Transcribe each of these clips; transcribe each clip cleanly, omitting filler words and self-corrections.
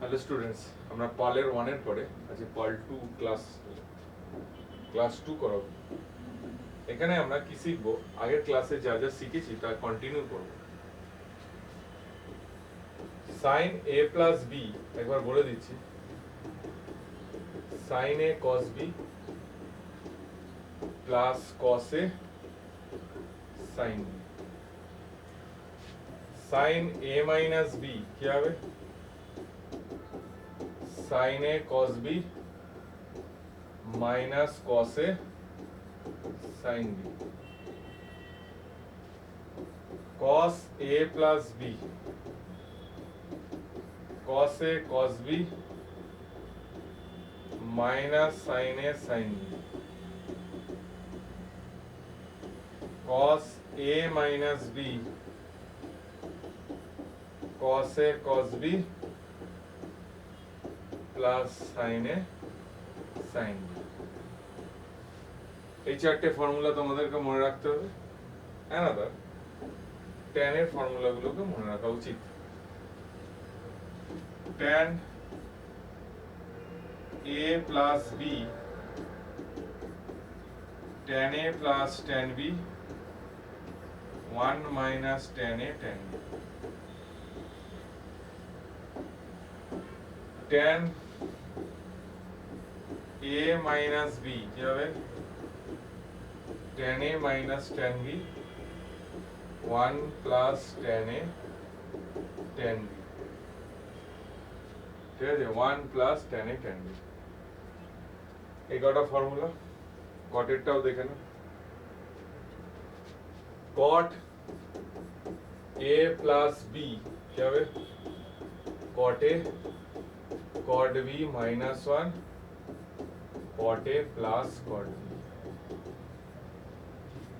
Hello students, আমরা পালের 1 এর পরে আজকে পাল 2 ক্লাস 2 করাবো। এখানে আমরা কি শিখবো, আগের ক্লাসে যা যা শিখেছি তা কন্টিনিউ করব। sin a প্লাস b একবার বলে দিচ্ছি, sin a cos b plus cos a sin b। sin a minus b কি হবে? sin a cos b minus cos a sin b। cos a plus b, cos a cos b minus sin a sin b। cos a minus b, cos a cos b plus sin a sin b। এই চারটে formula তোমাদেরকে মনে রাখতে হবে। Another tan এর ফর্মুলাগুলোকে মনে রাখা উচিত। tan a plus b, tan a plus tan b, 1 minus tan a tan b। tan a minus b কি হবে? tan a minus tan b, 1 plus tan a tan b। ঠিক আছে, 1 plus tan a tan b। এই কটা formula, কটেরটাও দেখে নাও। cot a plus b কি হবে? cot a cot b minus 1 cot a plus cot b।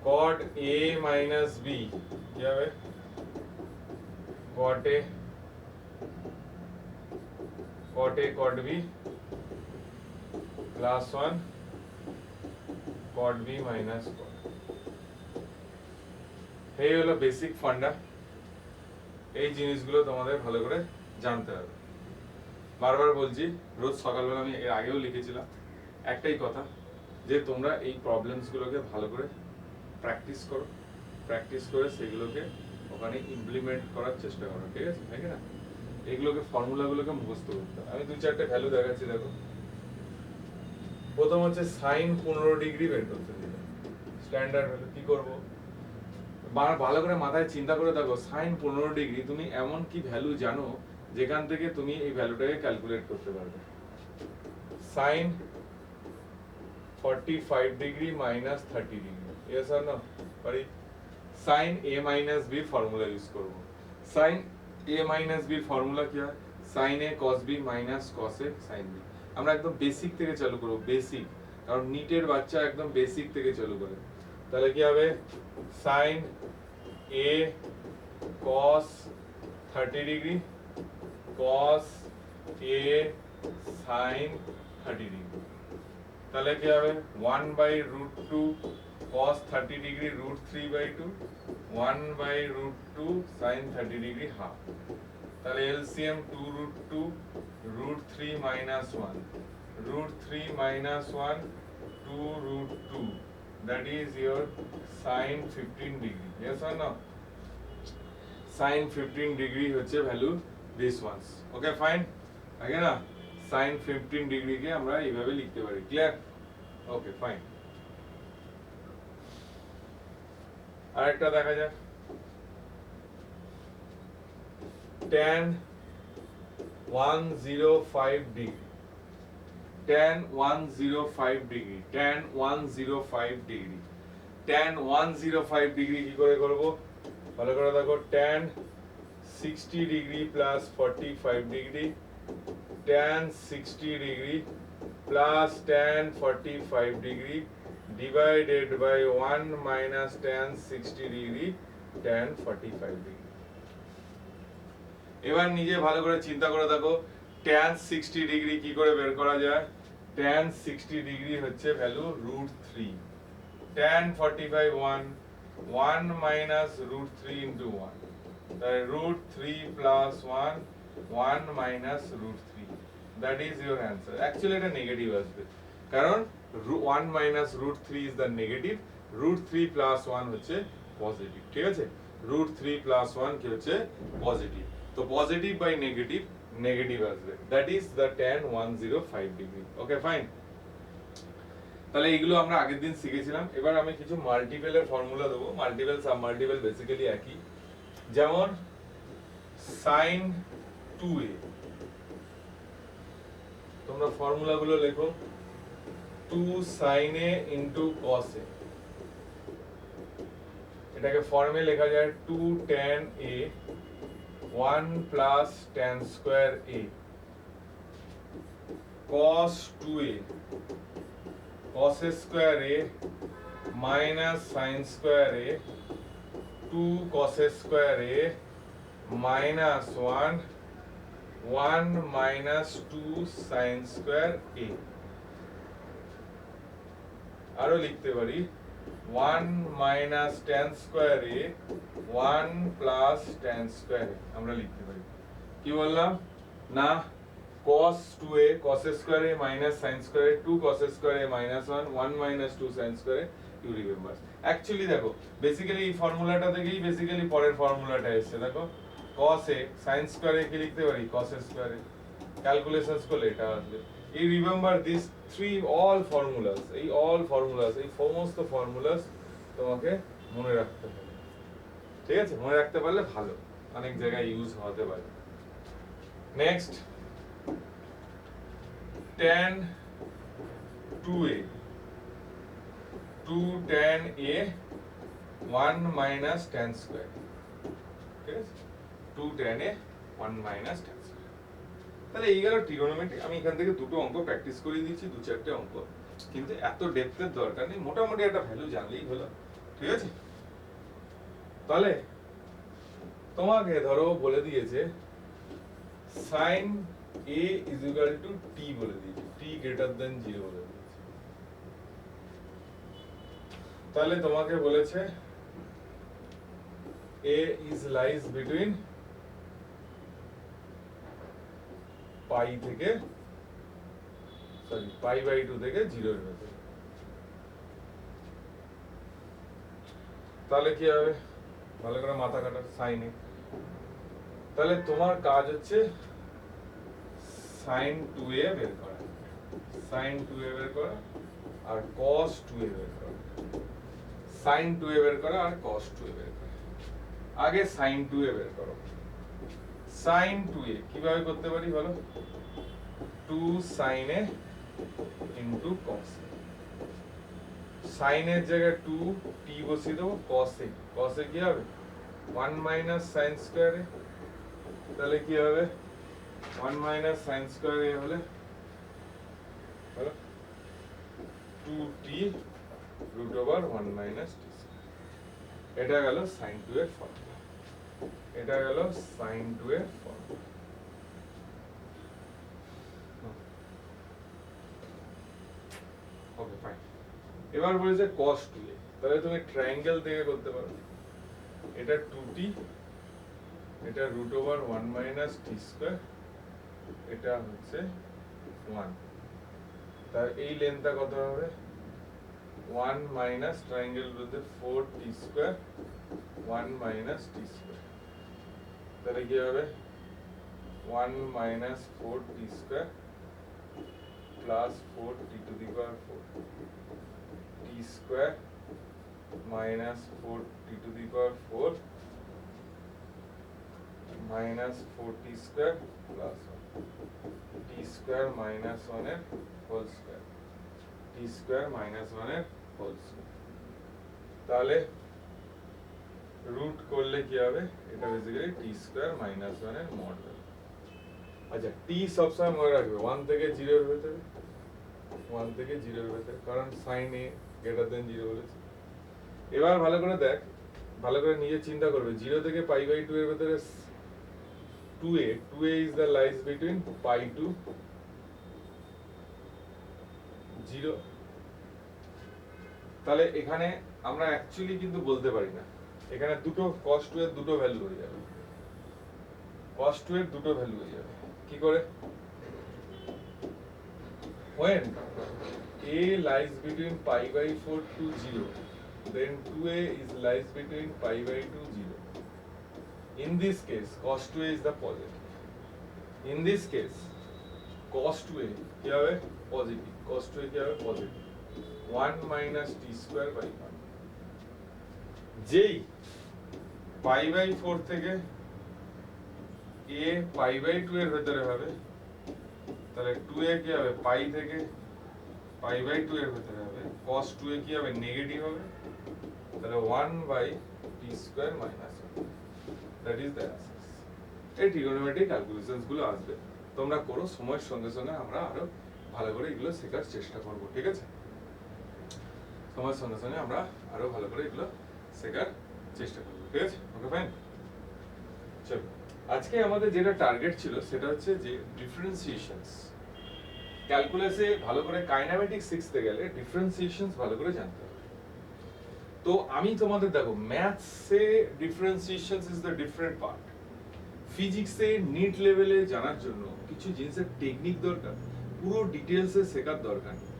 cot a minus b কি হবে? cot a cot b plus 1 cot b minus cot। এই হলো basic ফান্ডা। এই জিনিসগুলো তোমাদের ভালো করে জানতে হবে। বারবার বলছি, রোজ সকালবেলা আমি এর আগেও লিখেছিলাম একটাই কথা, যে তোমরা এই প্রবলেমসগুলোকে ভালো করে প্র্যাকটিস করো, প্র্যাকটিস করে সেগুলোকে ওখানে ইমপ্লিমেন্ট করার চেষ্টা করো। ঠিক আছে, তাই না? এগুলোকে ফর্মুলাগুলোকে মুখস্থ করতে হবে। আমি 2-4টে ভ্যালু দেখাচ্ছি, দেখো। প্রথম হচ্ছে সাইন 15 ডিগ্রি বের করতে দিলে স্ট্যান্ডার্ড ভ্যালু কি করব? ভালো করে মাথায় চিন্তা করে দেখো, সাইন 15 ডিগ্রি তুমি এমন কি ভ্যালু জানো যেখান থেকে তুমি এই ভ্যালুটাকে ক্যালকুলেট করতে পারবে। Sine 45 degree minus 30 degree, yes or no? পারি। Sine a minus b formula use করব। Sine a minus b formula কি হয়? Sine a cos b minus cos a sin b। আমরা একদম বেসিক থেকে চালু করব, বেসিক, কারণ নিটের বাচ্চা একদম বেসিক থেকে চালু করে। তাহলে কি হবে? Sine a cos 30 degree cos a sin 30 degree. তাহলে কি হবে? 1/√2 cos 30 degree √3/2, 1/√2 sin 30 degree half. তাহলে LCM 2√2 √3 minus 1, √3 minus 1 2√2, that is your sin 15 degree, yes or no? sin 15 degree হচ্ছে value this ones, okay fine, আগে না sin 15 degree কে আমরা এইভাবে লিখতে পারি, ক্লিয়ার? Okay fine. আরেকটা দেখা যাক, tan 105 degree, tan 105 degree, tan 105 degree, tan 105 degree কি করে করব? ভালো করে দেখো, tan 60 degree plus 45 degree, tan 60 degree plus tan 45 degree divided by 1 minus tan 60 degree tan 45 degree। এবার নিজে ভালো করে চিন্তা করে দেখো, tan 60 ডিগ্রি কি করে বের করা যায়? tan 60 ডিগ্রি হচ্ছে ভ্যালু √3, tan 45 1 minus √3 into 1, তাহলে √3 plus 1 1 minus root 3. That is your answer. Actually এটা নেগেটিভ আসবে, কারণ 1 minus root 3 is the negative, root 3 plus 1 হচ্ছে পজিটিভ। ঠিক আছে, root 3 plus 1 কি হচ্ছে পজিটিভ, তো পজিটিভ বাই নেগেটিভ নেগেটিভ আসবে, that is the tan 105 degree. Okay fine. তাহলে এইগুলো আমরা আগের দিন শিখেছিলাম। এবার আমি কিছু মাল্টিপেলের ফর্মুলা দেবো। মাল্টিপেল সাব মাল্টিপেল বেসিক্যালি একই, যেমন sin 2a, তোমরা ফর্মুলা গুলো লেখো, 2 sin a into cos a, এটাকে ফর্মে লেখা যায় 2 tan a 1 plus tan square a, cos 2a cos square a minus sin square a 2 cos square a minus 1 minus 2 sin square a, আরো লিখতে পারি 1 minus tan square a 1 plus tan square a, আমরা লিখতে পারি। কি বললাম না, cos 2a cos square a minus sin square a 2 cos square a minus 1 minus 2 sin square a, you remember। Actually দেখো বেসিক্যালি এই ফর্মুলাটা থেকেই বেসিক্যালি পরের ফর্মুলাটা এসেছে। দেখো cos a sin square a কি লিখতে পারি cos square a, ক্যালকুলেশনস করলে এটা আসবে। এই রিমেম্বার দিস all formulas, এই সমস্ত ফর্মুলাস তোমাকে মনে রাখতে হবে। ঠিক আছে, মনে রাখতে পারলে ভালো, অনেক জায়গায় ইউজ হতে পারে। Next tan 2a 2 tan a 1 minus tan square, ঠিক আছে, 2 tan a 1 minus tan square। তাহলে এই গেল ট্রিগোনোমেট্রি। আমি এখান থেকে দুটো অঙ্ক প্র্যাকটিস করে দিয়েছি, দু চারটে অঙ্ক, কিন্তু এত ডেপথের দরকার নেই, মোটামুটি একটা ভ্যালু জানলেই হলো। ঠিক আছে, তাহলে তোমাকে ধরো বলে দিয়েছে sin a is equal to t বলে দিয়েছে, t greater than 0 বলে দিয়েছে। তাহলে তোমাকে বলেছে a is lies between পাই থেকে পাই বাই 2 থেকে 0 এর ভেতরে। তাহলে কি হবে, ভালো করে মাথা কাটা সাইনে। তাহলে তোমার কাজ হচ্ছে sin 2a বের করা, sin 2a বের করা আর cos 2a বের করা, sin 2a বের করা আর cos 2a বের করা। আগে sin 2a বের করো। sin 2a কিভাবে করতে পারি বলো, 2 sin a into cos a, sin এর জায়গায় 2 t বসিয়ে দেবো, cos a কি হবে 1 minus sin square a, তাহলে কি হবে 1 minus sin square a হলে বলো 2t root over 1 minus t square। এটা গেল sin 2 এর ফর্মুলা, এটা গেল sin 2 এর ফর্মুলা। Okay fine. এবার বলেছে cos 2a, তাহলে তুমি ট্রায়াঙ্গেল থেকে করতে পারো। এটা 2t, এটা root over 1 minus t square, এটা হচ্ছে 1, তার এই লেন্থটা কত হবে 1 minus ট্রায়াঙ্গেল বলতে 4t square 1 minus t square, তাহলে কি হবে 1 minus 4t square plus 4t to the power 4 t square minus 4t to the power 4 minus 4t square plus 1 t square minus 1 এর whole square, t square minus 1 এর whole square। তাহলে root করলে কি হবে, এটা বেসিক্যালি t square minus 1 এর mod হবে। আচ্ছা, t সবসময় মনে রাখবে 1 থেকে 0 এর ভেতরে, 1 থেকে 0 এর ভেতরে, কারণ sin a greater than 0 বলেছে। এবার ভালো করে দেখ, ভালো করে নিজে চিন্তা করবে, 0 থেকে পাই বাই 2 এর ভেতরে 2a is the lies between pi to 0। তাহলে এখানে আমরা অ্যাকচুয়ালি কিন্তু বলতে পারি না, এখানে দুটো cos 2 এর দুটো ভ্যালু হয়ে যাবে। cos 2 এর দুটো ভ্যালু হয়ে যাবে কি করে when a lies between pi by 4 to 0 then 2a is lies between pi by 2 0 in this case cos 2a is the positive in this case cos 2a কি হবে পজিটিভ cos 2a কি হবে positive 1 minus t square by 1 যেই pi by 4 থেকে a pi by 2 এর ভেতরে হবে তাহলে 2a কি হবে pi থেকে pi by 2 এর ভেতরে হবে cos 2a কি হবে নেগেটিভ হবে তাহলে 1 by t square minus 1 that is the answer এই ট্রিগোনোমেট্রিক ক্যালকুলেশনস গুলো আসবে তোমরা করো সময়ের সঙ্গে সঙ্গে আমরা আরো ভালো করে এগুলো শেখার চেষ্টা করব ঠিক আছে সময়ের সঙ্গে সঙ্গে আমরা আরো ভালো করে এগুলো শেখার চেষ্টা করব ঠিক আছে ওকে ফাইন চলো আজকে আমাদের যেটা টার্গেট ছিল সেটা হচ্ছে যে ডিফারেন্সিয়েশনস ক্যালকুলাসে ভালো করে কাইনেমেটিক্স শিখতে গেলে ডিফারেন্সিয়েশনস ভালো করে জানতে হবে তো আমি তোমাদের দেখো ম্যাথসে ডিফারেন্সিয়েশনস ইজ দ্য ডিফারেন্ট পার্ট ফিজিক্সে নিট লেভেলে জানার জন্য কিছু জিনিসের টেকনিক দরকার পুরো ডিটেইলসে শেখার দরকার নেই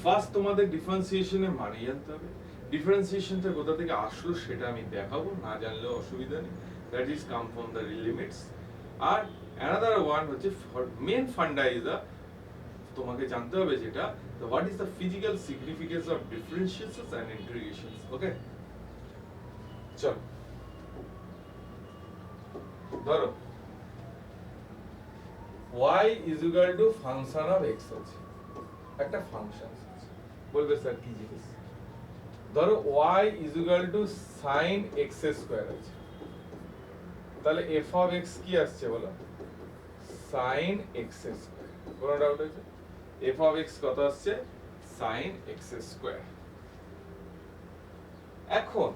ফার্স্ট তোমাদের ডিফারেন্সিয়েশনের মানে জানতে হবে ডিফারেন্সিয়েশনটা কোথা থেকে আসলো সেটা আমি দেখাবো না জানলেও অসুবিধা নেই that is come from the limits R another one হচ্ছে main funda is the তোমাকে জানতে হবে যেটা the what is the physical significance of differentiations and integrations okay চলো ধরো y is equal to function of x আছে একটা function আছে বলবে স্যার কি জিনিস ধরো y is equal to sin x square আছে তাহলে f of x কি আসছে বলো sin x স্কয়ার কোনো ডাউট আছে f of x কত আসছে sin x স্কয়ার এখন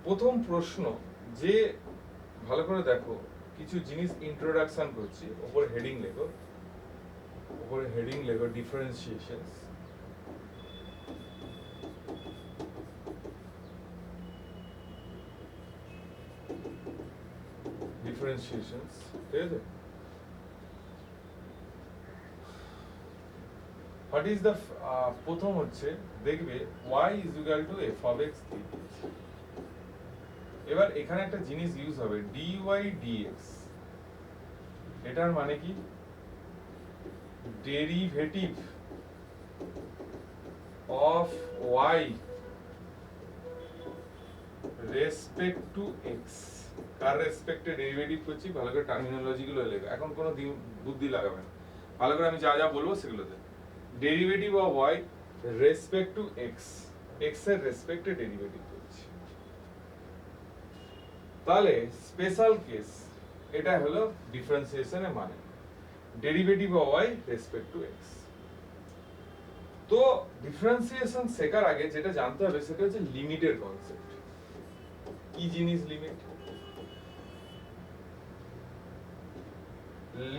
প্রথম প্রশ্ন যে ভালো করে দেখো কিছু জিনিস ইন্ট্রোডাকশন করছি উপরে হেডিং লেখো ডিফারেন্সিয়েশনস ডিফারেন্সিয়েশনস ঠিক আছে হোয়াট ইজ দ্য প্রথম হচ্ছে দেখবে y is equal to f of x দিয়ে দিয়েছে এবার এখানে একটা জিনিস ইউজ হবে dy dx এটার মানে কি derivative of y respect to x কার রেসপেক্টে ডেরিভেটিভ করছি ভালো করে টার্মিনোলজি গুলো লেখো এখন কোনো বুদ্ধি লাগাবে না ভালো করে আমি যা যা বলবো সেগুলোতে derivative of y respect to x x এর রেসপেক্টে ডেরিভেটিভ করছি তাহলে স্পেশাল কেস এটা হলো ডিফারেন্সিয়েশনের মানে derivative of y respect to x তো ডিফারেন্সিয়েশন শেখার আগে যেটা জানতে হবে সেটা হচ্ছে লিমিটের কনসেপ্ট কি জিনিস লিমিট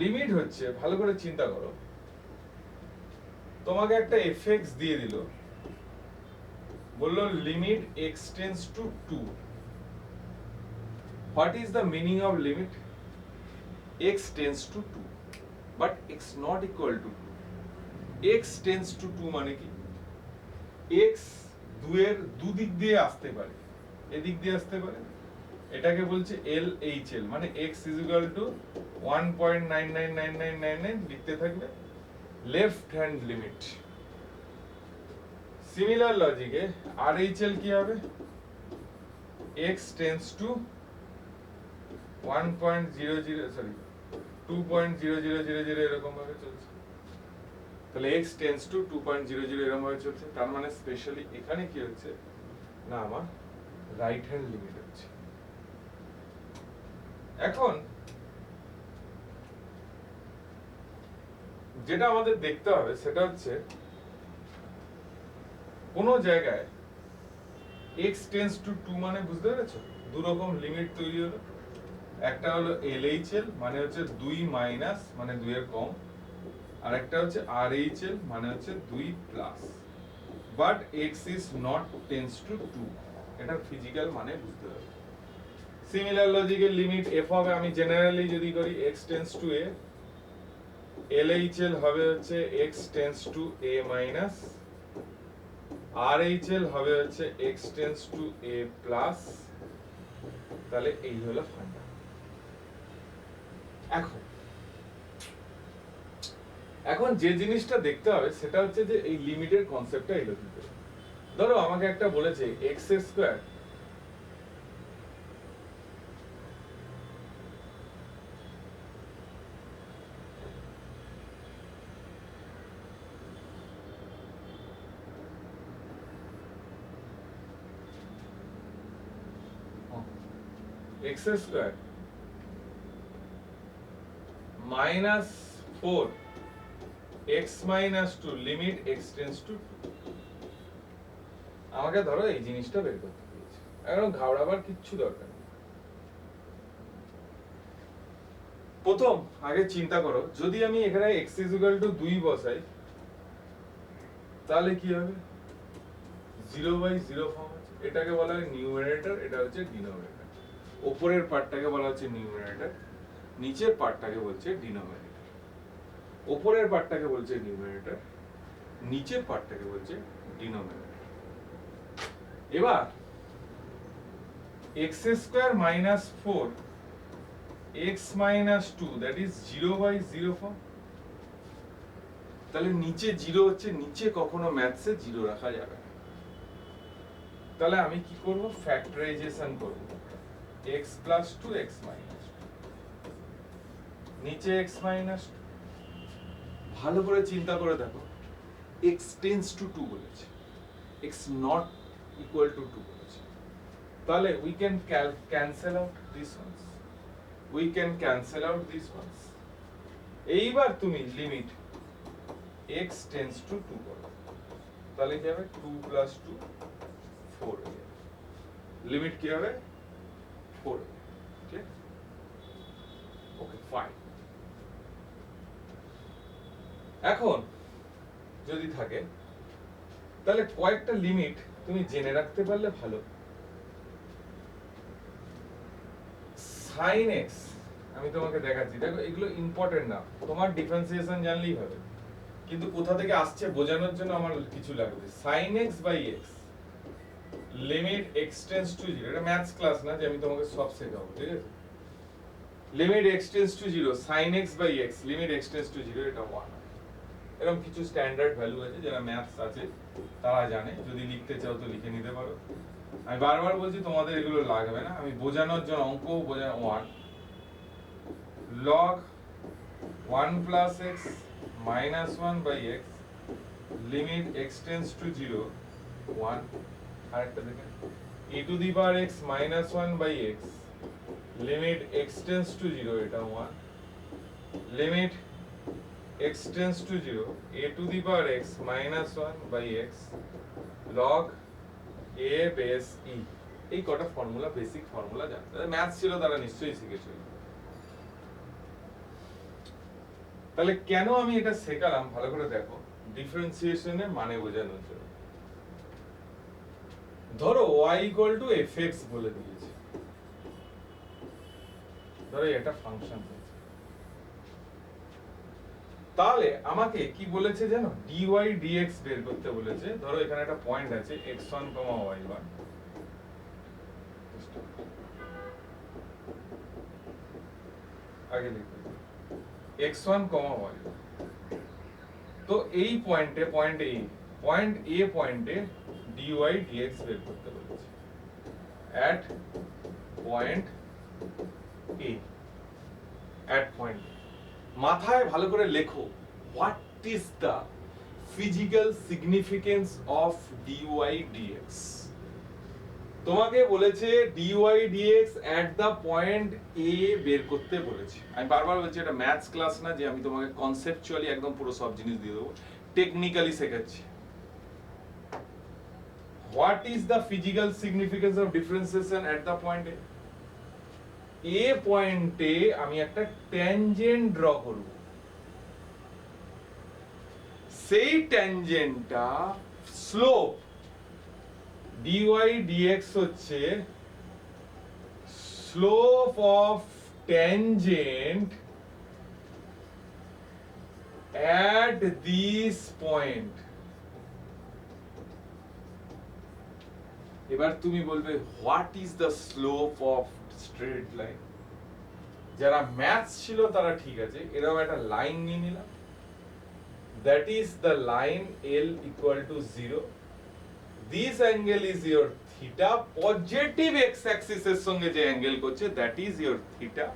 লিমিট হচ্ছে ভালো করে চিন্তা করো তোমাকে একটা fx দিয়ে দিল বললো limit x tends two 2 what is the meaning of limit x tends to 2 but x not equal to 2 x tends to 2 মানে কি x দুয়ের দুদিক দিয়ে আসতে পারে এদিক দিয়ে আসতে পারে এটাকে বলছে LHL মানে x is equal to 1.999999 লিখতে থাকবে লেফট হ্যান্ড লিমিট সিমিলার লজিকে RHL কি হবে x tends to 2.00 এরকম ভাবে চলছে তাহলে x tends to 2.00 এরকম ভাবে চলছে তার মানে স্পেশালি এখানে কি হচ্ছে না আমার রাইট হ্যান্ড লিমিট হচ্ছে এখন যেটা আমাদের দেখতে হবে সেটা হচ্ছে কোন জায়গায় x tends to 2 মানে বুঝতে পেরেছো দু রকম লিমিট তৈরি হলো একটা হলো LHL মানে হচ্ছে 2 মাইনাস মানে 2 এর কম আর একটা হচ্ছে RHL মানে হচ্ছে 2 plus but x is not tends to 2 এটা ফিজিক্যাল মানে বুঝতে হবে। সিমিলার লজিকের লিমিট f হবে, আমি জেনারেলি যদি করি x tends two a, LHL হবে হচ্ছে x tends two a minus, RHL হবে হচ্ছে x tends two a plus. তাহলে এই হলো ফান্ডা। এখন যে জিনিসটা দেখতে হবে সেটা হচ্ছে যে এই লিমিটের কনসেপ্টটা এলো কি করে। ধরো আমাকে একটা বলেছে x square x square minus 4 x minus 2 limit x tends two 2। আমাকে ধরো এই জিনিসটা বের করতে দিয়েছে, এখন ঘাবড়াবার কিচ্ছু দরকার নেই। প্রথম আগে চিন্তা করো, যদি আমি এখানে x ইকুয়াল টু 2 বসাই তাহলে কি হবে, 0/0 ফর্ম আছে। এটাকে বলা হয় নিউমারেটর, এটা হচ্ছে ডিনোমিনেটর। উপরের পার্টটাকে বলা হচ্ছে নিউমারেটর, নিচের পার্টটাকে বলছে ডিনোমিনেটর। উপরের পার্টটাকে বলছে নিউমারেটর, নিচের পার্টটাকে বলছে ডিনোমিনেটর। এবার x square minus 4 x minus 2 that is 0/0 form. তাহলে নিচে 0 হচ্ছে, নিচে কখনো ম্যাথসে 0 রাখা যাবে না। তাহলে আমি কি করব, ফ্যাক্টরাইজেশন করব, x প্লাস 2 x মাইনাস 2, নিচে x মাইনাস 2। ভালো করে চিন্তা করে দেখো, x টেন্ডস টু 2 বলেছে, x নট ইকুয়াল টু 2 বলেছে। তাহলে we can cancel out these ones, we can cancel out these ones। এইবার তুমি লিমিট x টেন্ডস টু 2 করো, তাহলে কি হবে, 2 প্লাস 2 4 হয়ে যাবে। লিমিট কি হবে, 4 হবে। ক্লিয়ার? Okay fine. এখন যদি থাকে তাহলে কয়েকটা লিমিট তুমি জেনে রাখতে পারলে ভালো। sin x আমি তোমাকে দেখাচ্ছি, দেখো এগুলো ইম্পর্টেন্ট না, তোমার ডিফারেন্সিয়েশন জানলেই হবে, কিন্তু কোথা থেকে আসছে বোঝানোর জন্য আমার কিছু লাগবে। sin x by x limit x tends to 0, এটা ম্যাথস ক্লাস না যে আমি তোমাকে সব শেখাবো, ঠিক আছে। Limit x tends to 0 sin x by x limit x tends to 0, এটা 1। এরকম কিছু স্ট্যান্ডার্ড ভ্যালু আছে, যারা ম্যাথস আছে তারা জানে, যদি লিখতে চাও তো লিখে নিতে পারো। আমি বারবার বলছি তোমাদের এগুলো লাগবে না, আমি বোঝানোর জন্য অঙ্ক বোঝানো 1 log 1 plus x minus 1 by x limit x tends to 0 1। আরেকটা দেখেন, e to the power x minus 1 by x limit x tends to 0, এটা 1। limit x tends to 0 a to the power x minus 1 by x log a base e। এই কটা formula, basic formula জানতে, maths ছিল তারা নিশ্চয়ই শিখেছিল। তাহলে কেন আমি এটা শেখালাম ভালো করে দেখো, ডিফারেন্সিয়েশনের মানে বোঝানোর জন্য। ধরো y ইকুয়াল টু fx বলে দিয়েছে, ধরো এটা ফাংশন হয়েছে, তাহলে আমাকে কি বলেছে জানো, dy dx বের করতে বলেছে। ধরো এখানে একটা পয়েন্ট আছে x1, y1, আগে লিখো x1, y1। তো এই পয়েন্টে, পয়েন্ট a পয়েন্টে dy dx বের করতে বলেছে at point a, at point a। মাথায় ভালো করে লেখো, what is the physical significance of dy dx। তোমাকে বলেছে dy dx at the point a বের করতে বলেছে। আমি বারবার বলছি এটা ম্যাথস ক্লাস না যে আমি তোমাকে কনসেপচুয়ালি একদম পুরো সব জিনিস দিয়ে দেবো, টেকনিক্যালি শেখাচ্ছি। what is the physical significance of differentiation at the point a? a পয়েন্টে আমি একটা ট্যানজেন্ট ড্র করব, সেই ট্যানজেন্টটা স্লোপ dy dx হচ্ছে slope of tangent at this point. এবার তুমি বলবে what is the slope of straight line. যারা ম্যাথস ছিল তারা ঠিক আছে, এরকম একটা লাইন নিয়ে নিলাম, that is the line L equal to 0. This angle is your theta, positive x axis এর সঙ্গে যে অ্যাঙ্গেল করছে that is your theta.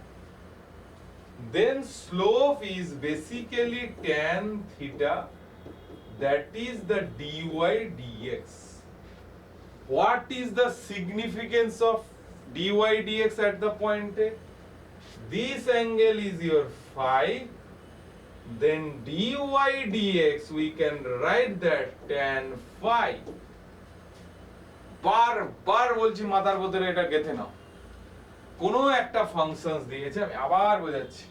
Then slope is basically tan theta, that is the dy dx. What is the significance of dy dx at the point A? This angle is your phi. Then dy dx we can write that tan phi. বার বলছি মাথার ভেতরে এটা গেঁথে নাও। কোনো একটা functions দিয়েছে, আমি আবার বোঝাচ্ছি,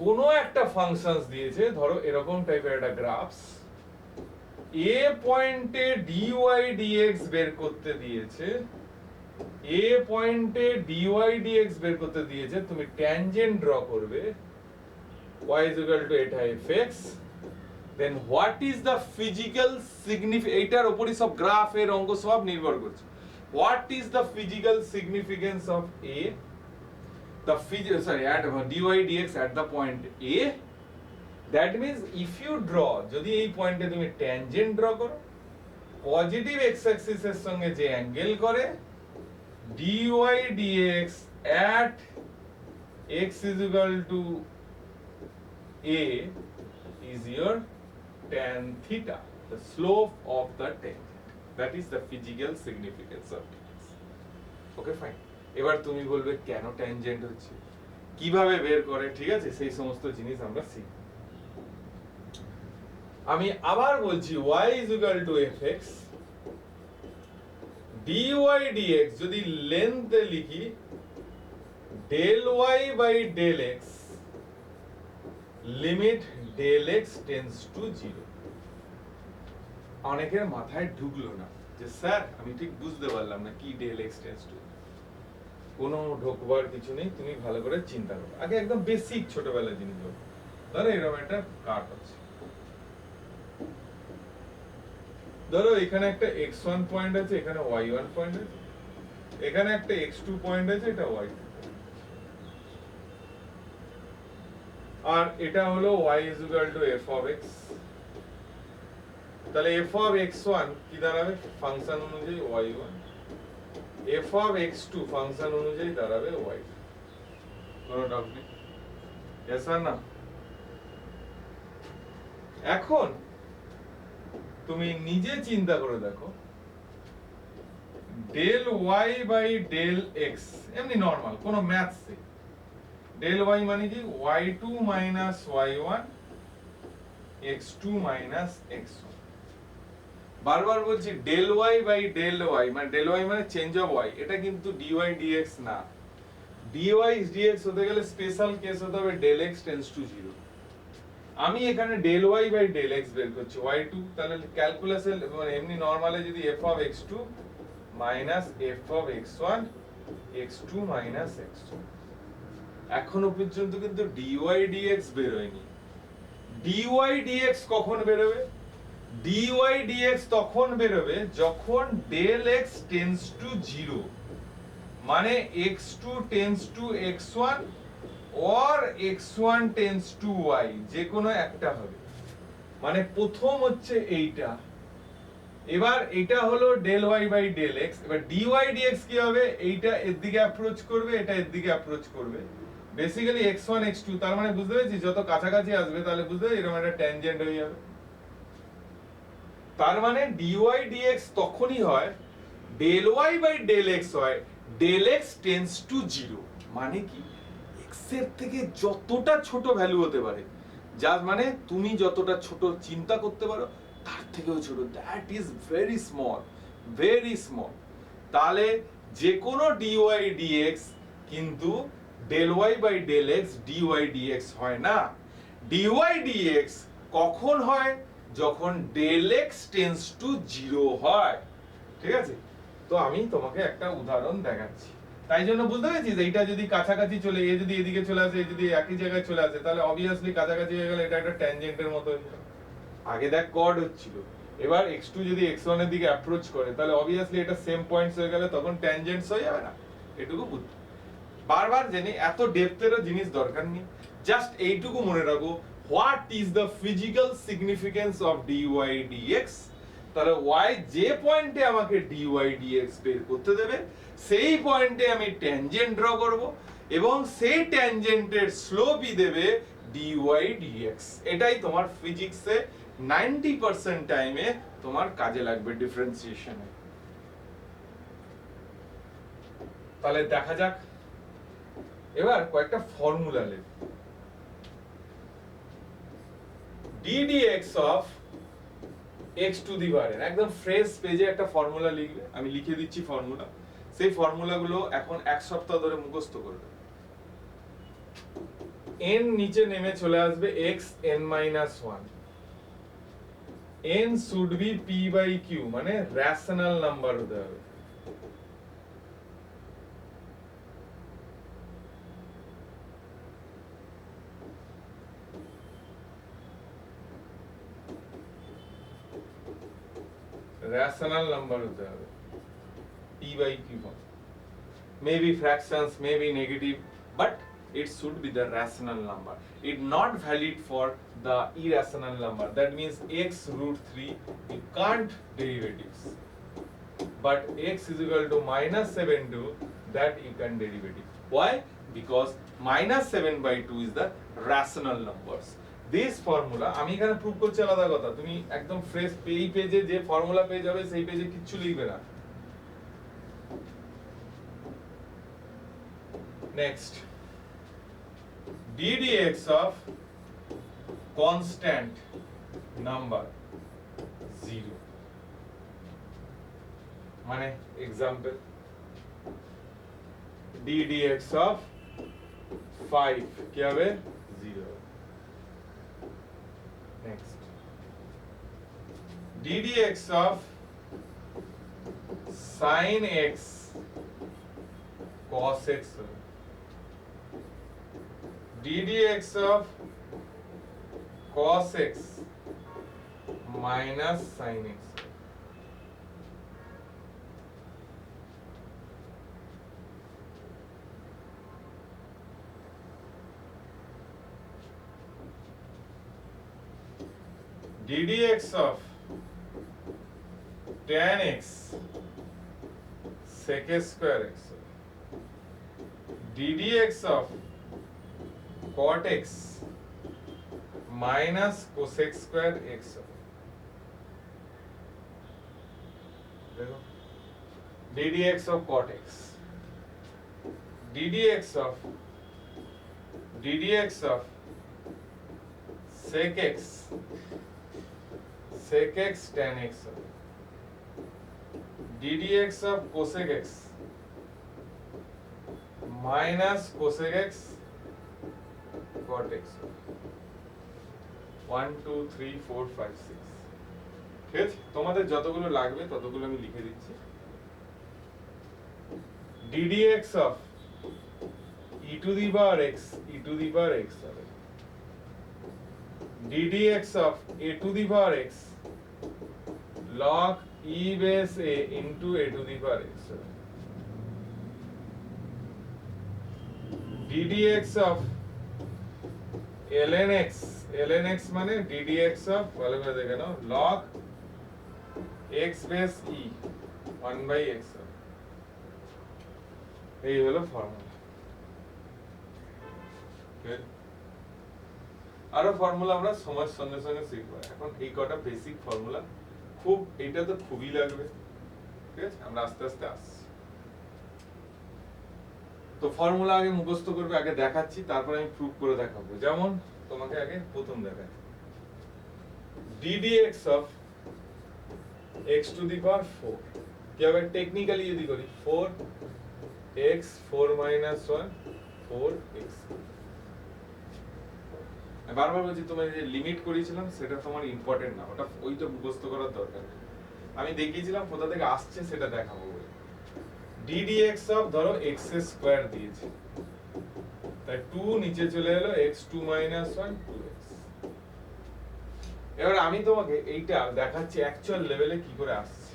কোনো একটা ফাংশনস দিয়েছে, ধরো এরকম টাইপের একটা গ্রাফস, এ পয়েন্টে dy dx বের করতে দিয়েছে, এ পয়েন্টে dy dx বের করতে দিয়েছে, তুমি ট্যানজেন্ট ড্র করবে, y is equal to এটা fx. Then what is the physical significance, এইটার উপরই সব গ্রাফের অঙ্ক সব নির্ভর করছে। What is the physical significance of A? The at dy dx at the point A. That means if you draw, যদি এই পয়েন্টে তুমি ট্যানজেন্ট ড্র করো, পজিটিভ x অ্যাক্সিস এর সঙ্গে যে অ্যাঙ্গেল করে, dy dx at x is equal to A is your tan theta, the slope of the tangent. That is the physical significance of dx. Okay, fine. এবার তুমি বলবে কেন tangent হচ্ছে, কিভাবে বের করে, ঠিক আছে, সেই সমস্ত জিনিস আমরা শিখব। আমি আবার বলছি y is equal to fx, dy dx যদি লেন্থ লিখি del y by del x, limit del x tends to 0। অনেকের মাথায় ঢুকলো না যে স্যার আমি ঠিক বুঝতে পারলাম না কি del x tends to, কোনো ঢোকবার কিছু নেই, তুমি ভালো করে চিন্তা করো, আগে একদম বেসিক ছোটবেলা জিনিস বলো। ধরো এরকম একটা কাট আছে, ধরো এখানে একটা x1 পয়েন্ট আছে, এখানে y1 পয়েন্ট আছে, এখানে একটা x2 পয়েন্ট আছে, এটা y2, আর এটা হলো y is equal to f of x। তাহলে f of x1 কি দাঁড়াবে, ফাংশন অনুযায়ী y1, f of x2 function অনুযায়ী দাঁড়াবে y2। কোনো ডাউট নেই? yes or no? এখন তুমি নিজে চিন্তা করে দেখো, del y by del x, এমনি নরমাল কোনো ম্যাথস, del y মানে কি y2 minus y1 x2 minus x1। বারবার বলছি del y by del y, মানে del y মানে চেঞ্জ অফ y, এটা কিন্তু dy dx না। dy dx হতে গেলে স্পেশাল কেস হতে হবে del x tends to 0। আমি এখানে del y by del x বের করছি y2, তাহলে ক্যালকুলাসে মানে এমনি নরমালে যদি f of x2 minus f of x1 x2 minus x1, এখনো পর্যন্ত কিন্তু dy dx বের হয়নি। dy dx কখন বেরোবে? dy dx তখন বেরোবে যখন del x tends to 0, মানে x2 tends to x1 or x1 tends to y, যে কোনো একটা হবে। মানে প্রথম হচ্ছে এইটা, এবার এটা হলো del y by del x, এবার dy dx কি হবে, এইটা এর দিকে অ্যাপ্রোচ করবে, এটা এর দিকে অ্যাপ্রোচ করবে, বেসিক্যালি x1 x2, তার মানে বুঝতে পেরেছি যত কাছাকাছি আসবে তাহলে বুঝতে হবে এরকম একটা ট্যানজেন্ট হয়ে যাবে। তার মানে dy dx তখনই হয় del y by del x হয় del x tends to 0, মানে কি x এর থেকে যতটা ছোট ভ্যালু হতে পারে, যার মানে তুমি যতটা ছোট চিন্তা করতে পারো তার থেকেও ছোট, that is very small, very small. তাহলে যে কোনো dy dx কিন্তু del y by del x dy dx হয় না। dy dx কখন হয়, যখন del x tends to 0 হয়, ঠিক আছে? তো আমি তোমাকে একটা উদাহরণ দেখাচ্ছি, তাই জন্য বুঝতে পেরেছিস এইটা যদি কাছাকাছি চলে, এ যদি এদিকে চলে আসে, এ যদি একই জায়গায় চলে আসে, তাহলে অবভিয়াসলি কাছাকাছি হয়ে গেলে এটা একটা ট্যানজেন্টের মতো হয়ে যাবে। আগে দেখ কর্ড হচ্ছিল, এবার x2 যদি x1 এর দিকে অ্যাপ্রোচ করে, তাহলে অবভিয়াসলি এটা সেম পয়েন্টস হয়ে গেলে তখন ট্যানজেন্টস হয়ে যাবে না। এটুকু বুঝতে বারবার জেনে এত ডেপথেরও জিনিস দরকার নেই, জাস্ট এইটুকু মনে রাখো, what is the physical significance of dy dx। তাহলে y যে পয়েন্টে আমাকে dy dx বের করতে দেবে, সেই পয়েন্টে আমি ট্যানজেন্ট ড্র করব এবং সেই ট্যানজেন্টের স্লোপই দেবে dy dx। এটাই তোমার ফিজিক্সে 90% টাইমে তোমার কাজে লাগবে ডিফারেন্সিয়েশনে। তাহলে দেখা যাক, এবার কয়েকটা ফর্মুলা লেখ। d dx of x to the power n, একদম ফ্রেশ পেজে একটা ফর্মুলা লিখবে, আমি লিখে দিচ্ছি ফর্মুলা, সেই ফর্মুলাগুলো এখন এক সপ্তাহ ধরে মুখস্থ করবে। n নিচে নেমে চলে আসবে x n minus 1, n should be p by q, মানে রেশনাল নাম্বার হতে হবে। রেশনাল নাম্বার হতে হবে, p by q form, maybe fractions, maybe negative, but it should be the rational number. It not valid for the irrational number, that means x root 3 you can't derivatives, but x is equal to minus 7 to that you can derivative. Why? Because minus 7 by 2 is the rational numbers. This formula আমি এখানে prove করছি আলাদা কথা, তুমি একদম fresh এই পেজে যে ফর্মুলা পেজ হবে সেই পেজে কিচ্ছু লিখবে না। Next, d dx of constant number 0, মানে এক্সাম্পল d dx of 5 কি হবে 0। Next, d dx of sin x cos x, d dx of cos x minus sin x, d dx of tan x sec square x, d dx of cot x minus cosec square x। देखो, d dx of cot x, d dx of sec x tan x, d dx of cosec x minus cosec x cot x। 1 2 3 4 5 6, ঠিক আছে? তোমাদের যতগুলো লাগবে ততগুলো আমি লিখে দিচ্ছি। d dx of e to the power x হবে, d dx of a to the power x log e base a into a to the power x হবে, d dx of ln x মানে d dx of, ভালো করে দেখে নাও, log x base e 1 by x হবে। এই হলো formula. আরো formula আমরা সময়ের সঙ্গে সঙ্গে শিখবো, এখন এই কটা বেসিক ফর্মুলা খুব, এটা তো খুবই লাগবে, ঠিক আছে? আমরা আস্তে আস্তে আসছি। তো ফর্মুলা আগে মুখস্থ করবে, আগে দেখাচ্ছি, তারপর আমি প্রুফ করে দেখাবো। যেমন তোমাকে আগে প্রথম দেখাচ্ছি, d dx of x to the power 4, কি হবে টেকনিক্যালি যদি করি 4x 4 minus 1 4x। বারবার বলছি, তোমার যে লিমিট করেছিলাম সেটা তোমার ইম্পর্টেন্ট না, ওটা ওইটা মুখস্থ করার দরকার নেই। আমি দেখিয়েছিলাম কোথা থেকে আসছে সেটা দেখাবো বলে। ddx অফ ধরো x স্কয়ার দিয়েছে, তাই 2 নিচে চলে এলো x2 1 2x। এবার আমি তোমাকে এইটা দেখাচ্ছি অ্যাকচুয়াল লেভেলে কি করে আসছে।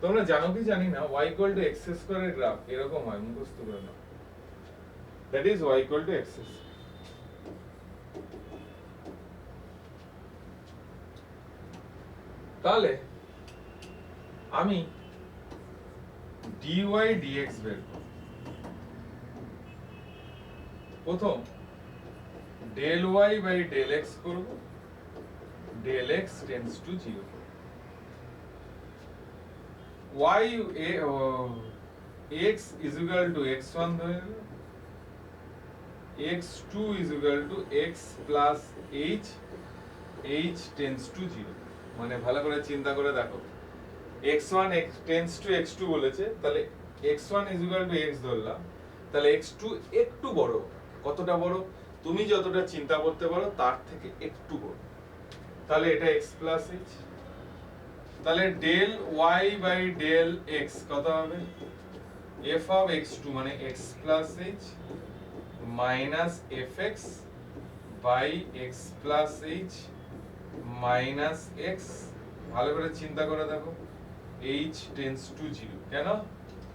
তোমরা জানো কি জানি না y x স্কয়ার এর গ্রাফ এরকম হয়, মুখস্থ করে নাও। That is y x square. তাহলে আমি dy dx বের করব। প্রথম del y by del x করব, del x tends to 0। y x is equal to x1 ধরে নেব, x2 is equal to x plus h, h tends to 0। মানে ভালো করে চিন্তা করে দেখো, x1 tends to x2 বলেছে, তাহলে x1 is equal to x ধরলাম, তাহলে x2 একটু বড়। কতটা বড়? তুমি যতটা চিন্তা করতে পারো তার থেকে একটু বড়। তাহলে এটা x plus h। তাহলে del y by del x কত হবে? f of x2 মানে x plus h minus fx by x plus h minus x। ভালো করে চিন্তা করে দেখো, h tends to 0। কেন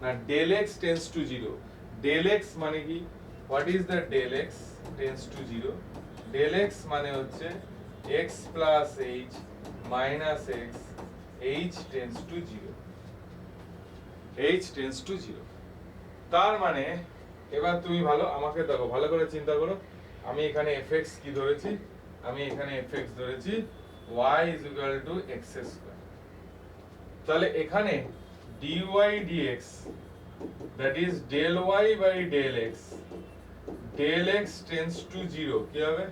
না? del x tends to 0। del x মানে কি? what is the del x tends to 0? del x মানে হচ্ছে x plus h minus x, h tends to 0, h tends to 0। তার মানে এবার তুমি আমাকে দেখো, ভালো করে চিন্তা করো। আমি এখানে fx কি ধরেছি? আমি এখানে fx ধরেছি y is equal to x square। তাহলে এখানে dy dx that is del y by del x, del x tends to 0 কি হবে?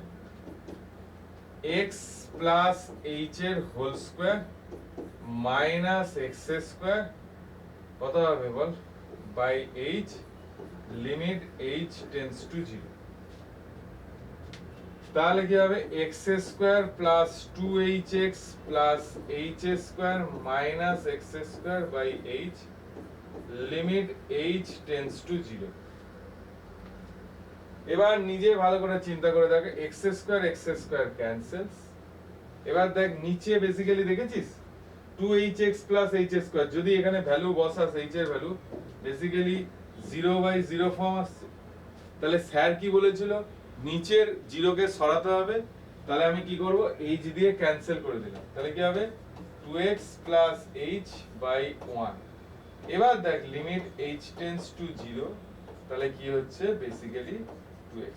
x plus h এর whole square minus x square কত হবে বল? By h, limit h tends to 0। তাহলে কি হবে? x square plus 2hx plus h square minus x square by h, limit h tends to 0। এবার নিজে ভালো করে চিন্তা করে দেখো, x স্কয়ার ক্যান্সেলস। এবার দেখ নিচে বেসিক্যালি দেখেছিস 2hx plus h স্কয়ার, যদি এখানে ভ্যালু বসাস h এর ভ্যালু বেসিক্যালি 0/0 ফর্ম আসছে। তাহলে স্যার কি বলেছিল? নিচের 0 কে সরাতে হবে। তাহলে আমি কি করব? h দিয়ে ক্যান্সেল করে দিলাম। তাহলে কি হবে? 2x plus h by 1। এবার দেখ লিমিট h tends to 0, তাহলে কি হচ্ছে? Basically 2x।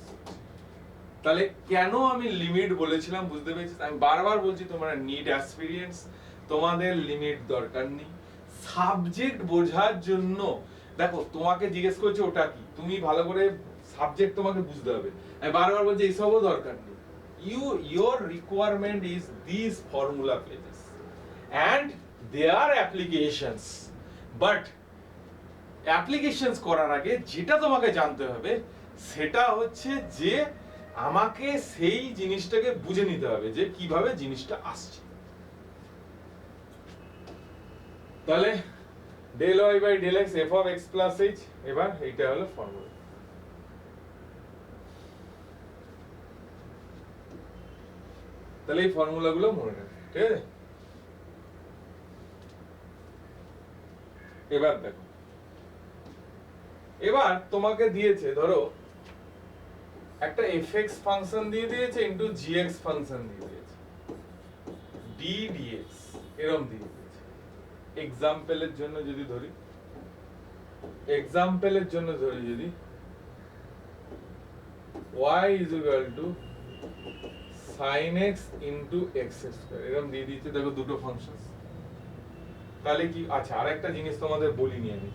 তাহলে কেন আমি লিমিট বলেছিলাম বুঝতে পেরেছিস? আমি বারবার বলছি তোমরা নিড এক্সপেরিয়েন্স, তোমাদের লিমিট দরকার নেই। সাবজেক্ট বোঝার জন্য দেখো, তোমাকে জিজ্ঞেস করছে ওটা কি, তুমি ভালো করে সাবজেক্ট তোমাকে বুঝতে হবে। আমি বারবার বলছি এইসবও দরকার নেই। your requirement is these formula pages and their applications, but applications করার আগে যেটা তোমাকে জানতে হবে সেটা হচ্ছে যে আমাকে সেই জিনিসটাকে বুঝে নিতে হবে যে কিভাবে জিনিসটা আসছে। তাহলে del y by del x f of x plus h, এবার এইটা হলো ফর্মুলা। তাহলে এই ফর্মুলাগুলো মনে রাখবে, ঠিক আছে? এবার দেখো, এবার তোমাকে দিয়েছে ধরো একটা fx ফাংশন দিয়ে দিয়েছে ইনটু gx ফাংশন দিয়ে দিয়েছে, d dx এরকম দিয়ে দিয়েছে। এক্সাম্পলের জন্য যদি ধরি, যদি y is equal to sin x into x square এরকম দিয়ে দিয়েছে। দেখো দুটো ফাংশন। তাহলে কি? আচ্ছা, আরেকটা জিনিস তোমাদের বলিনি আমি,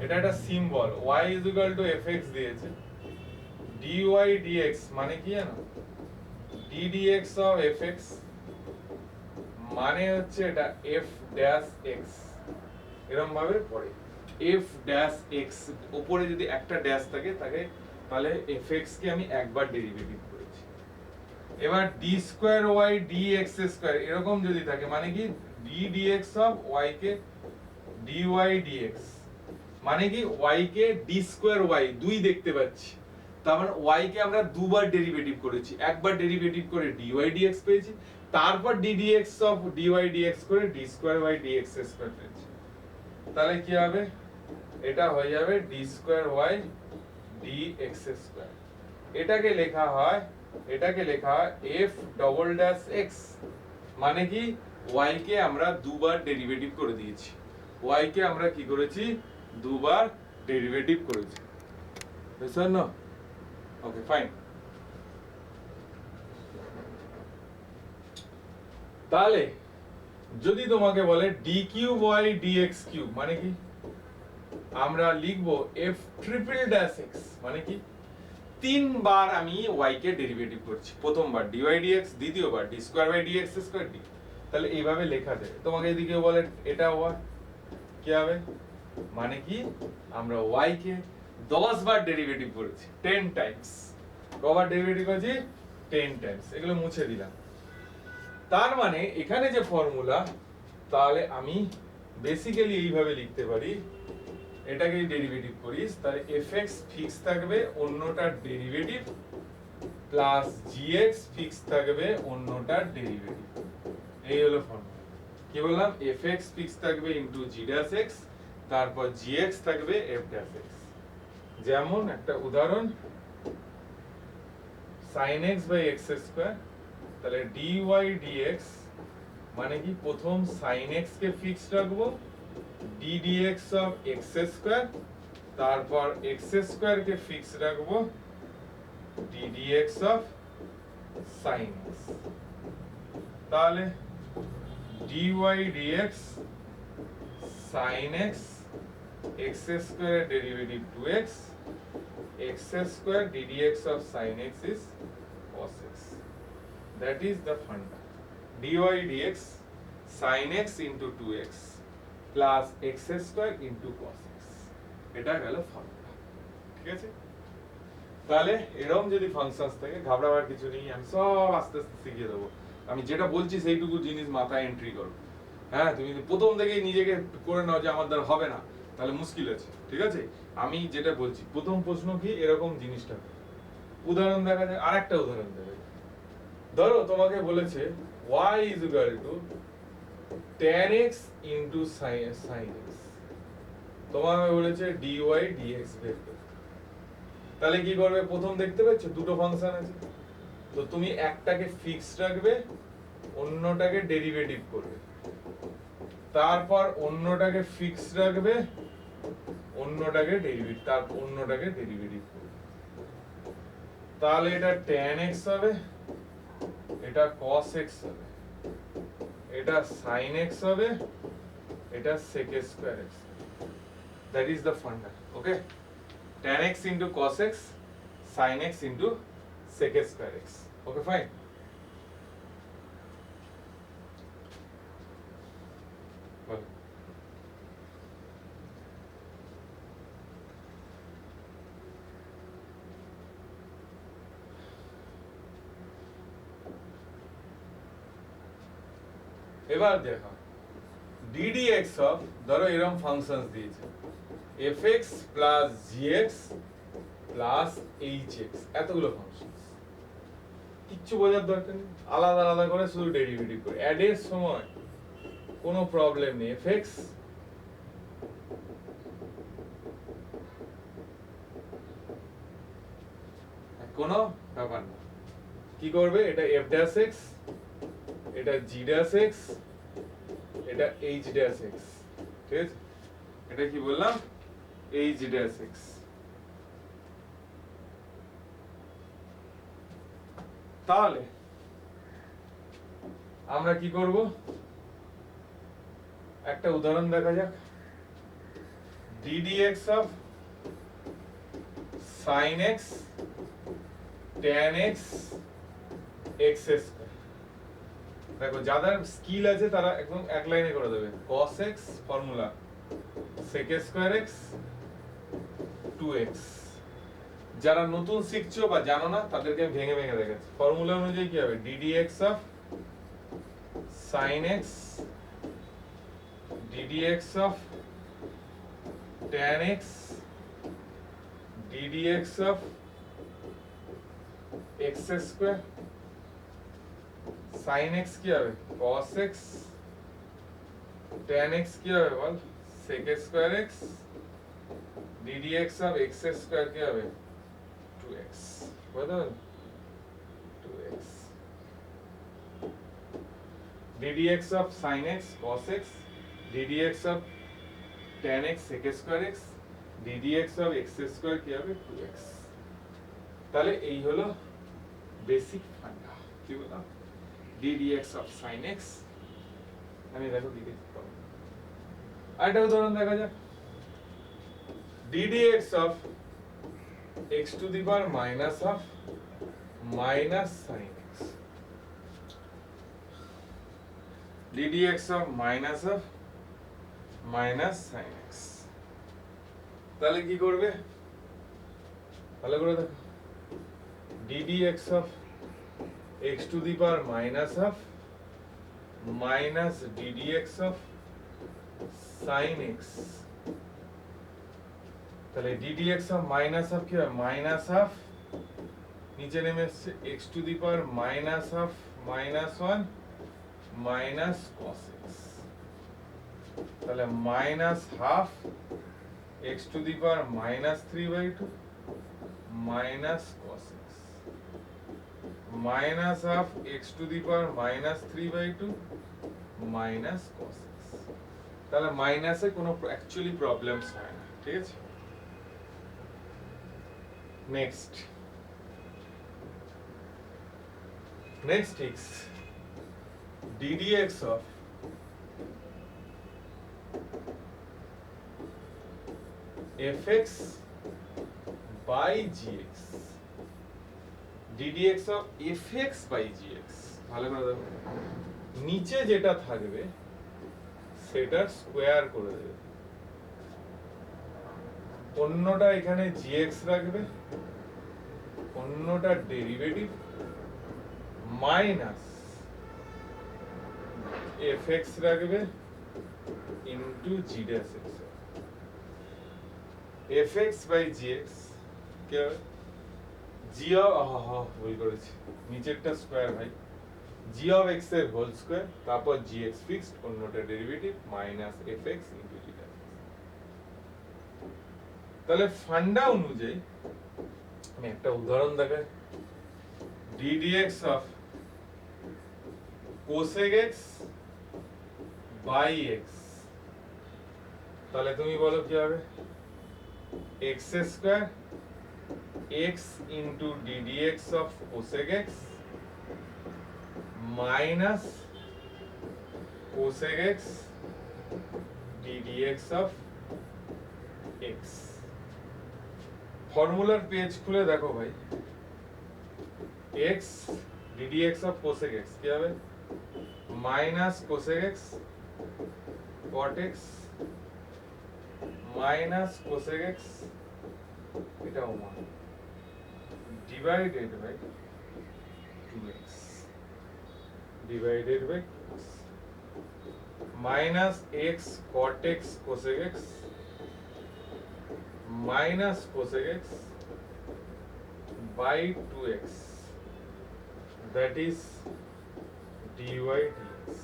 এটা একটা symbol y is equal to fx দিয়েছে, dy dx মানে কি জানো? d dx of fx মানে হচ্ছে এটা f dash x, এরকম ভাবে পড়ে f dash x, উপরে যদি একটা ড্যাশ থাকে তাহলে fx কে আমি একবার ডেরিভেটিভ করেছি। এবার d square y dx square এরকম যদি থাকে মানে কি d dx of y K dy dx মানে কি y কে d স্কয়ার y দুই দেখতে পাচ্ছি, তার মানে y কে আমরা দুবার ডেরিভেটিভ করেছি, একবার ডেরিভেটিভ করে dy dx পেয়েছি, তারপর d dx of dy dx করে d square y dx square পেয়েছি। তাহলে কি হবে, এটা হয়ে যাবে d square y dx square. এটাকে লেখা হয় f ডবল ড্যাশ x, মানে কি y কে আমরা দুবার ডেরিভেটিভ করে দিয়েছি, y কে আমরা কি করেছি দুবার ডেরিভেটিভ করেছি, বুঝছেন না? Okay fine. তাহলে যদি তোমাকে বলে d cube y dx cube মানে কি, আমরা লিখবো f ট্রিপল ড্যাশ x মানে কি তিনবার আমি y কে ডেরিভেটিভ করছি, প্রথমবার dy dx, দ্বিতীয়বার d square by dx square d। তাহলে এইভাবে লেখা যায়। তোমাকে এদিকে বলে এটা y কি হবে, মানে কি আমরা y কে 10 বার ডেরিভেটিভ করেছি, 10 টাইমস। কবার ডেরিভেটিভ করেছি 10 টাইমস। এগুলো মুছে দিলাম। তার মানে এখানে যে ফর্মুলা, তাহলে আমি বেসিক্যালি এইভাবে লিখতে পারি, এটাকে ডেরিভেটিভ করিস তাহলে fx ফিক্স থাকবে, অন্যটার ডেরিভেটিভ প্লাস gx ফিক্স থাকবে, অন্যটার ডেরিভেটিভ। এই হলো ফর্মুলা। কি বললাম, fx ফিক্স থাকবে ইনটু g ড্যাশ x, তারপর gx থাকবে f ড্যাশ x। যেমন একটা উদাহরণ, sin x by x square, তাহলে dy dx মানে কি প্রথম sin x কে ফিক্স রাখবো, d dx of x square, তারপর x স্কয়ার কে ফিক্স রাখবো, d dx of sin x। তাহলে dy dx sin x, x স্কয়ারের derivative 2x, x square d dx of sin x is cos x। That is the funda, dy dx sin x into 2x plus x square into cos x। এটা গেল formula, ঠিক আছে? তাহলে এরকম যদি functions থাকে, ঘাবড়াবার কিছু নেই, আমি সব আস্তে আস্তে শিখিয়ে দেবো। আমি যেটা বলছি সেইটুকু জিনিস মাথায় এন্ট্রি করো। হ্যাঁ, তুমি যদি প্রথম থেকেই নিজেকে করে নাও যে আমার দ্বারা হবে না, তাহলে মুশকিল আছে, ঠিক আছে? আমি যেটা বলছি, প্রথম প্রশ্ন কি এরকম জিনিসটা, উদাহরণ দেখা যায়। আরেকটা উদাহরণ দেখা যায়, ধরো তোমাকে বলেছে y is equal to tan x into sin x, তোমাকে বলেছে dy dx বের করতে। তাহলে কি করবে, প্রথম দেখতে পাচ্ছ দুটো ফাংশন আছে, তো তুমি একটাকে ফিক্স রাখবে, অন্যটাকে ডেরিভেটিভ করবে, তারপর অন্যটাকে ফিক্স রাখবে, অন্যটাকে ডেরিভেটিভ, তারপর অন্যটাকে ডেরিভেটিভ করবে। তাহলে এটা tan x হবে, এটা cos x হবে, এটা sin x হবে, এটা sec square x। That is the funda, okay? Tan x into cos x, sin x into sec square x, okay fine? Well, এবার দেখো d dx of, ধরো এরকম ফাংশনস দিয়েছে fx plus gx plus hx, এতগুলো functions, কিচ্ছু বোঝার দরকার নেই, আলাদা আলাদা করে শুধু ডেরিভেটিভ করে। অ্যাড এর সময় কোনো প্রবলেম নেই, fx কোনো ব্যাপার না। কি করবে, এটা f ড্যাশ x, এটা g ড্যাশ x, এটা h ড্যাশ x, ঠিক আছে? এটা কি বললাম, h ড্যাশ x। তাহলে আমরা কি করব, একটা উদাহরণ দেখা যাক। d dx of sin x tan x x square. দেখো যাদের স্কিল আছে তারা একদম এক লাইনে করে দেবে, cos x formula sec square x 2x। যারা নতুন শিখছো বা জানো না তাদেরকে আমি ভেঙে ভেঙে দেখাচ্ছি। ফর্মুলা অনুযায়ী কি হবে, d dx of sin x ddx of tan x ddx of x square sin x কি হবে cos x tan x কি হবে বল sec square x ddx of x square কি হবে 2x বুঝতে 2x ddx of sin x cos x ddx of tan x sec square x ddx of x square কি হবে 2x তাহলে এই হলো বেসিক ফান্ডা কি বললাম ddx of sin x আমি দেখো কি দেখতে পাবো আরেকটা উদাহরণ দেখা যাক ddx of x to the power minus of minus sin x ddx of minus of minus sin x তাহলে কি করবে ভালো করে দেখো ddx of x to the power minus of minus ddx of sin x তাহলে ddx of minus of কি হয় minus of নিচে নেমে এসেছে x to the power minus of minus 1 minus cos x তাহলে minus half x to the power minus 3/2 minus cos x minus half x to the power minus 3/2 minus cos x তাহলে মাইনাসে কোনো actually problems হয় না ঠিক আছে next is ddx of fx by gx ddx of fx by gx ভালো করে দেখো নিচে যেটা থাকবে সেটার স্কয়ার করে দেবে অন্যটা এখানে gx রাখবে অন্যটা ডেরিভেটিভ মাইনাস fx রাখবে into g dash x fx by gx কি হবে g ভুল করেছি নিচেরটা স্কয়ার ভাই g of x এর হোল স্কয়ার তারপর gx ফিক্সড অন্যটা derivative minus fx into g dash তাহলে ফান্ডা অনুযায়ী আমি একটা উদাহরণ দেখাই ddx of cosec x by x তাহলে তুমি বলো কি হবে x square x into ddx of cosec x minus cosec x ddx of x ফর্মুলার পেজ খুলে দেখো ভাই x ddx of cosec x কি হবে minus cosec x cot x minus cosec x এটা 1 divided by 2x divided by 2x minus x cot x cosec x minus cosec x by 2x that is dy dx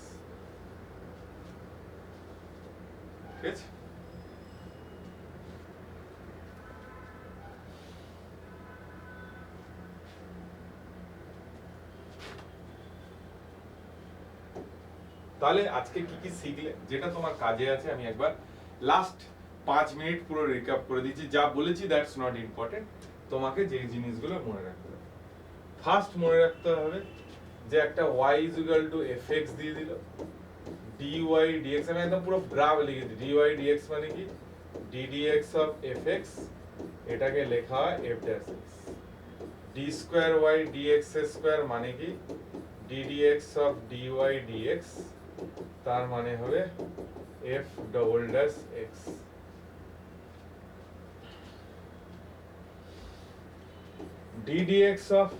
ঠিক আছে তাহলে আজকে কি কি শিখলে যেটা তোমার কাজে আছে আমি একবার লাস্ট 5 মিনিট পুরো রিক্যাপ করে দিচ্ছি যা বলেছি দ্যাটস নট ইম্পর্টেন্ট তোমাকে যে জিনিসগুলো মনে রাখতে হবে ফার্স্ট মনে রাখতে হবে যে একটা y fx দিয়ে দিল dy dx আমি একদম পুরো গ্রাফ লিখে দিই dy dx মানে কি ddx of fx এটাকে লেখা হয় f dash x d square y dx square মানে কি ddx of dy dx তার মানে হবে f double dash x ddx of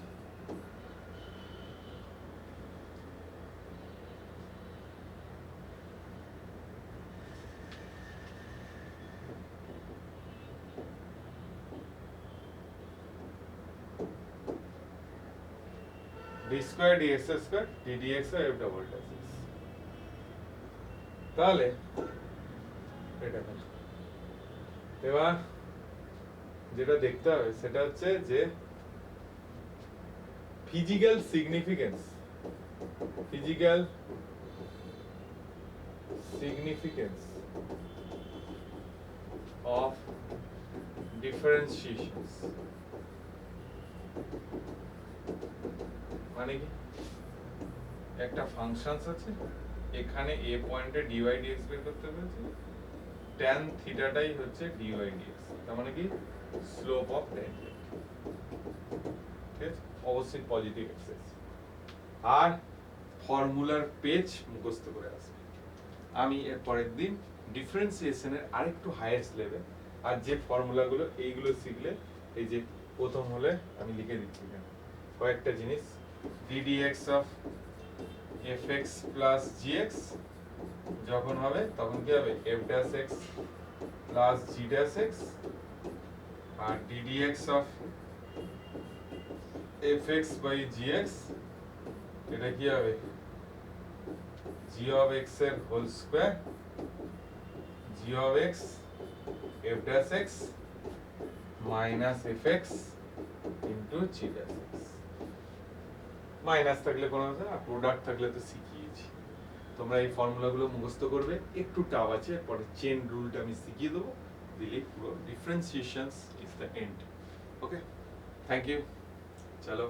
d square dx square d dx আর এফ ডাবল ড্যাশ এক্স। তাহলে এটা হলো। এবার যেটা দেখতে হবে সেটা হচ্ছে যে ফিজিক্যাল সিগনিফিকেন্স অফ ডিফারেন্সিয়েশনস মানে কি, একটা ফাংশনস আছে, এখানে এ পয়েন্টে ডিওয়াই ডিএক্স বের করতে বলেছে, tan থিটাটাই হচ্ছে ডিওয়াই ডিএক্স, তার মানে কি স্লোপ অফ tan, ঠিক আছে, অবশ্যই পজিটিভ এক্সেস। আর ফর্মুলার পেজ মুখস্থ করে আসবে। আমি এর পরের দিন ডিফারেন্সিয়েশনের আরেকটু হাইয়েস্ট লেভেল, আর যে ফর্মুলাগুলো এইগুলো শিখলে, এই যে প্রথম হলে আমি লিখে দিচ্ছি এখানে কয়েকটা জিনিস, ddx of fx plus gx যখন হবে তখন কি হবে f dash x plus g dash x, আর ddx of fx by gx এটা কি হবে g of x এর whole square g of x f dash x minus fx into g dash x। Minus থাকলে কোনো কথা না, প্রোডাক্ট থাকলে তো শিখিয়েছি। তোমরা এই ফর্মুলাগুলো মুখস্থ করবে, একটু টাফ আছে, পরে চেন রুলটা আমি শিখিয়ে দেবো, দিলেই পুরো differentiations is the end. Okay, thank you, চলো।